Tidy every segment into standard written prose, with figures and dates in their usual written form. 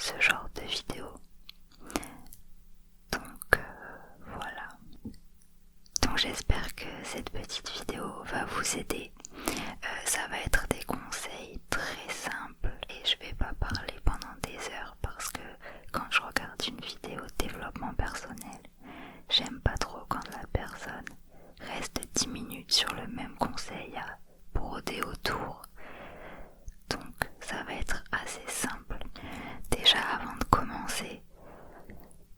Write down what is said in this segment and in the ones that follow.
ce genre de vidéos. Voilà. Donc j'espère que cette petite vidéo va vous aider. Ça va être des conseils très simples et je vais pas parler pendant des heures parce que quand je regarde une vidéo de développement personnel, j'aime pas trop quand la personne reste 10 minutes sur le même conseil à broder autour. Donc ça va être assez simple. Déjà avant de commencer,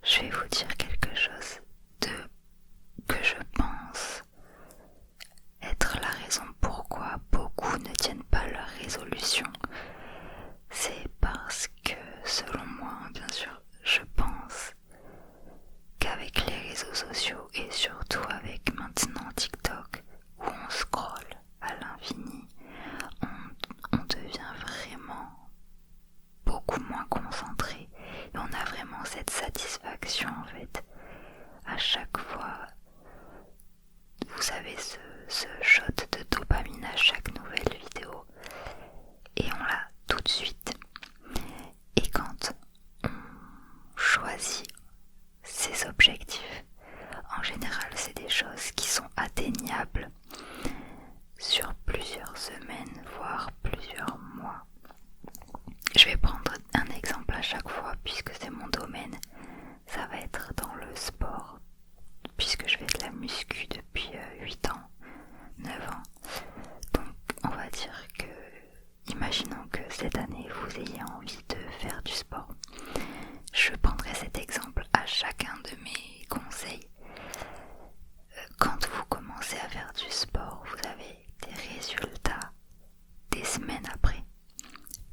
je vais vous dire quelque chose que je pense être la raison pourquoi beaucoup ne tiennent pas leur résolution. C'est parce que, selon moi, bien sûr, je pense qu'avec les réseaux sociaux et surtout avec maintenant TikTok, où on scrolle à l'infini, on devient vraiment beaucoup moins concentré et on a vraiment cette satisfaction en fait à chaque fois. Vous avez ce shot de dopamine à chaque nouvelle vidéo et on l'a tout de suite. Et quand on choisit ses objectifs, en général c'est des choses qui sont atteignables sur plusieurs semaines voire plusieurs mois. Je vais prendre un exemple à chaque fois puisque c'est mon domaine. Ça va être dans le sport puisque je fais de la muscu depuis 8 ans, 9 ans. Donc on va dire que, imaginons que cette année vous ayez envie de faire du sport. Je prendrai cet exemple à chacun de mes conseils. Quand vous commencez à faire du sport, vous avez des résultats des semaines après,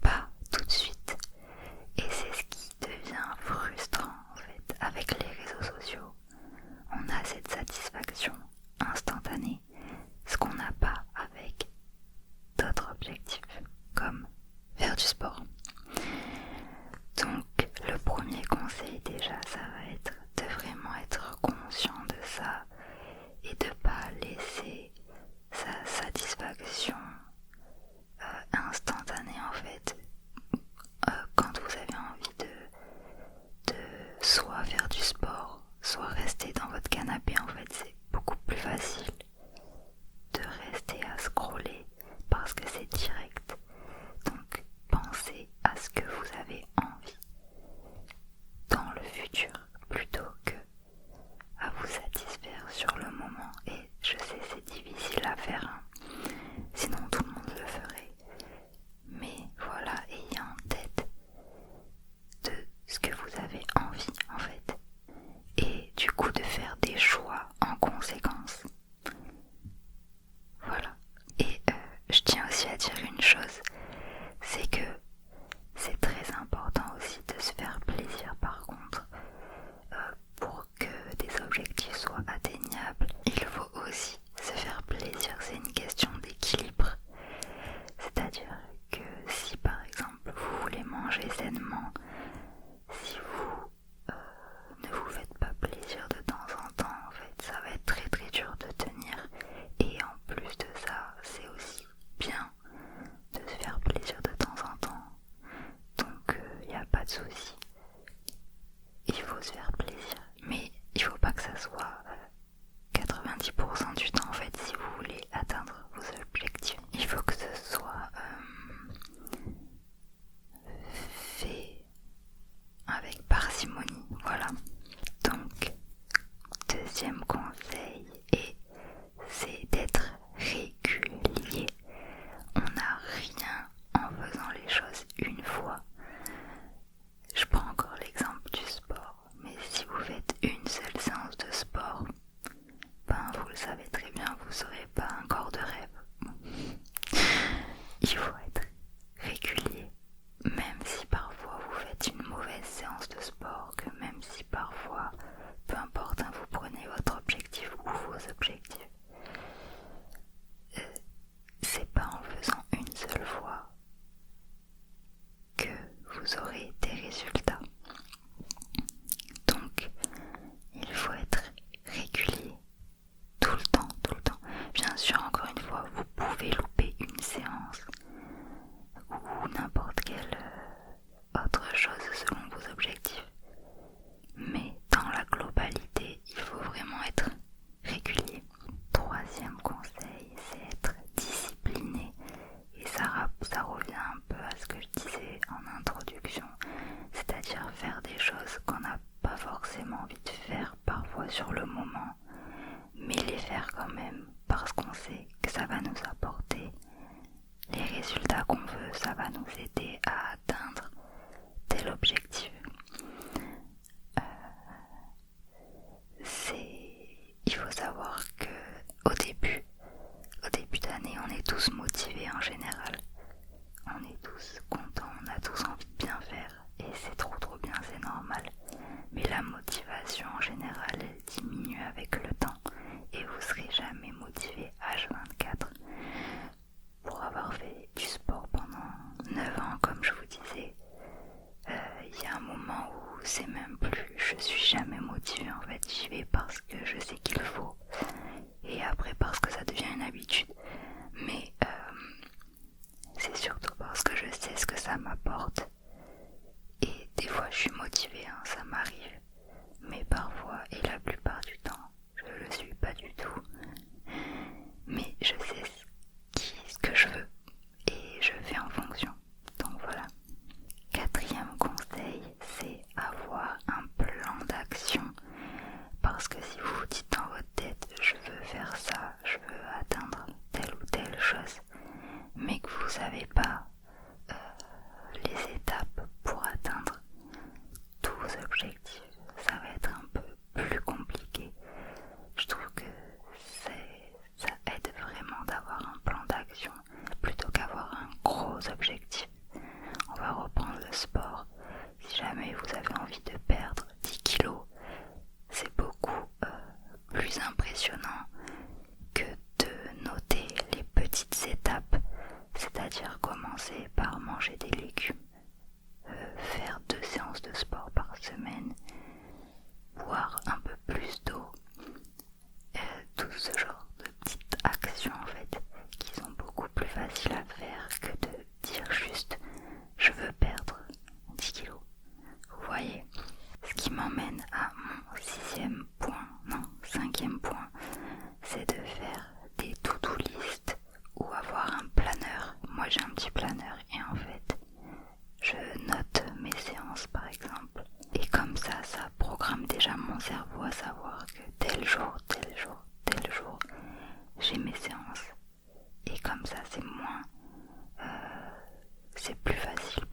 pas tout de suite. Et c'est ce qui devient frustrant en fait avec les réseaux sociaux. On a cette satisfaction instantanée, ce qu'on n'a pas avec d'autres objectifs, comme faire du sport. Donc le premier conseil déjà, ça va être de vraiment être conscient de ça et de pas laisser sa satisfaction instantanée en fait. Quand vous avez envie de soit faire du sport, soit rester dans votre canapé, en fait c'est beaucoup plus facile de rester à scroller parce que c'est direct. Donc pensez à ce que vous avez envie dans le futur plutôt que à vous satisfaire sur le moment. Et je sais c'est difficile à faire, hein. Sinon tout le monde le ferait. Mais voilà, ayez en tête de ce que vous avez envie en fait. Et du coup de faire des choix en conséquence. Voilà. Et je tiens aussi à dire une chose, c'est que c'est très important aussi de se faire plaisir par contre. Pour que des objectifs soient atteignables, il faut aussi se faire plaisir, c'est une question d'équilibre. C'est-à-dire que si par exemple vous voulez manger sainement, si vous ne vous faites pas plaisir de temps en temps, en fait ça va être très très dur de tenir. Et en plus de ça, c'est aussi bien de se faire plaisir de temps en temps. Donc il n'y a pas de souci. Il faut se faire plaisir, mais il faut pas que ça soit 90% du temps en fait. Si vous voulez atteindre vos objectifs, il faut que ce soit fait avec parcimonie. Voilà. Donc deuxième conseil, c'est d'être régulier. On n'a rien en faisant les choses une fois. Je prends encore l'exemple du sport, mais si vous faites une seule séance de sport, ben vous le savez très bien, vous n'aurez c'est même plus, je suis jamais motivée en fait, j'y vais parce que je sais qu'il faut et après parce que ça devient une habitude, mais c'est surtout parce que je sais ce que ça m'apporte. Et des fois je suis motivée, hein, ça m'arrive, mais parfois et la plupart du temps je le suis pas du tout, mais je sais ce que je veux et je fais en fonction, donc voilà. Quatrième conseil, c'est avoir un plan d'action, parce que si vous vous dites dans votre tête je veux faire ça, je veux atteindre telle ou telle chose, mais que vous savez pas les étapes pour atteindre tous vos objectifs, ça va être un peu plus compliqué. Je trouve que ça aide vraiment d'avoir un plan d'action plutôt qu'avoir un gros objectif. On va reprendre le sport. Si jamais vous avez envie de perdre 10 kilos, c'est beaucoup plus impressionnant que de noter les petites étapes, c'est-à-dire commencer par manger des légumes, faire 2 séances de sport par semaine, boire un peu plus d'eau, tout ce genre de petites actions en fait qui sont beaucoup plus faciles à faire que de dire juste je veux perdre 10 kilos. Vous voyez, ce qui m'emmène à mon cinquième point, c'est de faire des to-do list ou avoir un planeur. Moi j'ai un petit planeur et en fait je note mes séances par exemple, et comme ça programme déjà mon cerveau à savoir que tel jour, j'ai mes séances, et comme ça c'est plus facile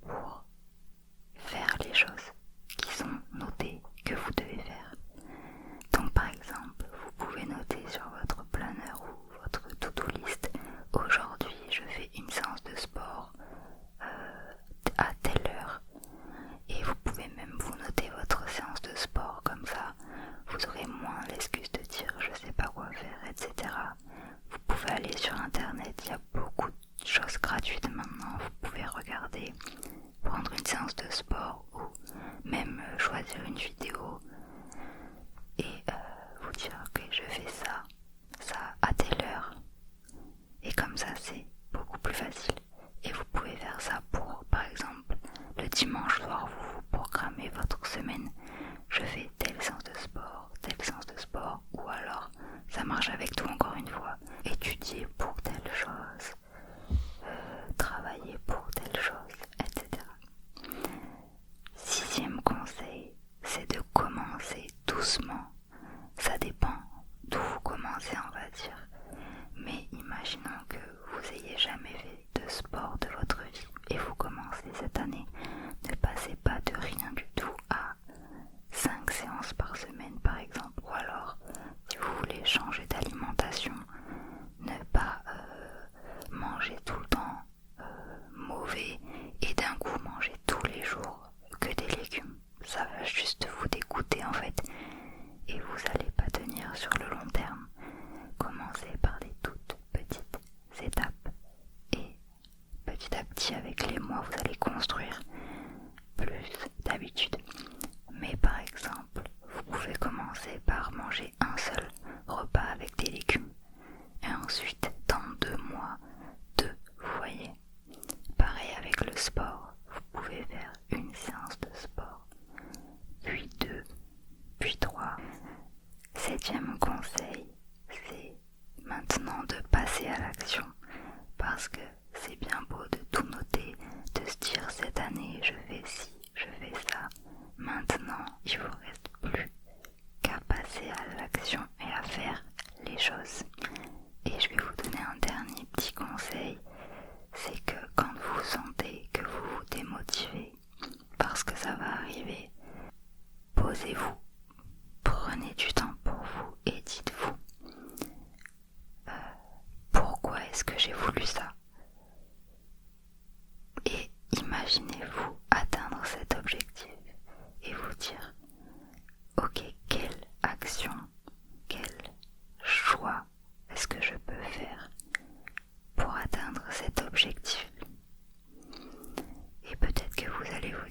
pour faire les choses qui sont notées que vous devez faire. Donc par exemple, vous pouvez noter sur votre planeur ou votre to-do list: aujourd'hui je fais une séance de sport à telle heure, et vous pouvez même vous noter votre séance de sport, comme ça vous aurez moins l'excuse de dire je sais pas quoi faire, etc. Vous pouvez aller sur internet, il y a beaucoup de choses gratuites maintenant, vous pouvez regarder, prendre une séance de sport ou même choisir une vidéo et vous dire ok je fais ça à telle heure, et comme ça c'est beaucoup plus facile. Et vous pouvez faire ça pour, par exemple, le dimanche soir, vous programmez votre semaine, je fais telle séance de sport, ou alors ça marche avec tout encore une fois, étudier pour telle chose, travailler pour telle chose, etc. Sixième conseil, c'est de commencer doucement. Ça dépend d'où vous commencez, on va dire. Mais imaginons que vous ayez jamais fait de sport de votre vie et vous commencez cette année. Ne passez pas de rien du tout à 5 séances par semaine par exemple. Ou alors, si vous voulez changer d'alimentation,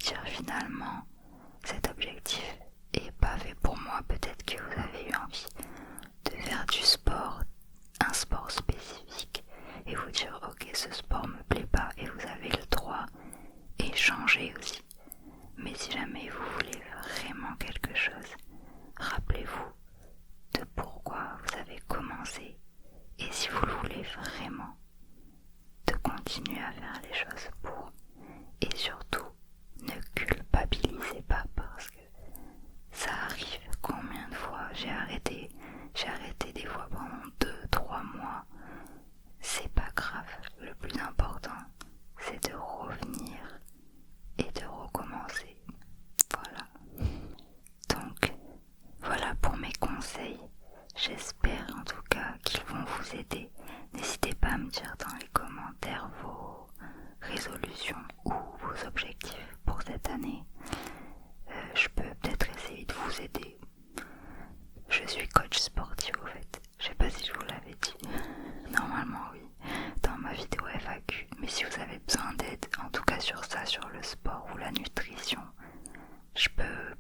dire finalement cet objectif est pas fait pour moi, peut-être que vous avez eu envie de faire du sport, un sport spécifique, et vous dire ok, ce sport me plaît pas, et vous avez le droit et changer aussi. Mais si jamais vous voulez vraiment quelque chose, rappelez-vous de pourquoi vous avez commencé, et si vous le voulez vraiment, de continuer à faire les choses pour. Et surtout, ne culpabilisez pas, parce que ça arrive. Combien de fois j'ai arrêté des fois pendant 2-3 mois. C'est pas grave, le plus important c'est de revenir et de recommencer. Voilà. Donc voilà pour mes conseils. J'espère en tout cas qu'ils vont vous aider. N'hésitez pas à me dire dans les commentaires vos résolutions ou vos objectifs pour cette année. Je peux peut-être essayer de vous aider. Je suis coach sportif au fait. Je sais pas si je vous l'avais dit. Normalement oui, dans ma vidéo FAQ. Mais si vous avez besoin d'aide, en tout cas sur ça, sur le sport ou la nutrition, je peux